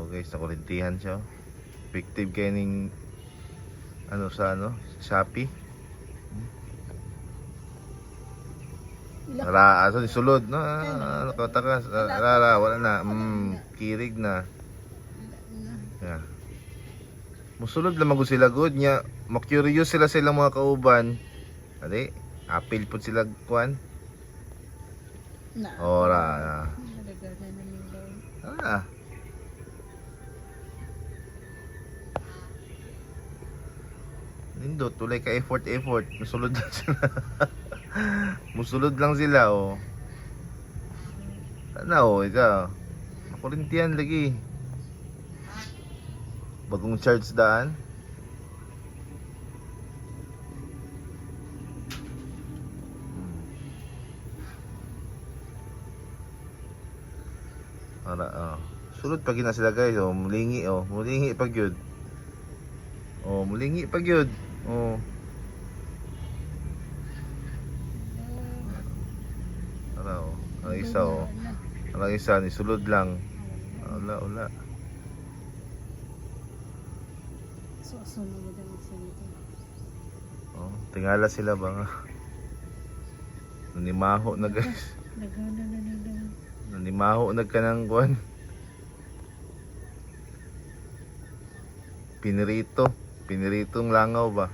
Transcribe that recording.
guys, nakurintihan siya. Effective kaya ning ano sa Shopee. Ara, aso ni sulod no. Nakatakas. Ara, wala na. Kirig na. Yeah. Musulod lang magud sila good nya. Ma-curious sila sa ilang mga kauban. Ali, apil pud sila kuan. Ora. Ah. Nindot, tulay ka effort. Musulod lang sila. Musulod lang sila, oh. Sana, oh, ikaw. Makurintihan lagi. Bagong charge daan. Para, oh. Sulod pag na sila guys, oh. Mulingi, oh. Mulingi pag yun. Oh, mulingi pag yun. Oh. Para, oh. Ang isa, oh. Ang isa, ni sulod lang. Ula. Oh, tingala sila ba nga? Nanimaho na guys. Nanimaho na ka ng kuwan. Piniritong langaw ba?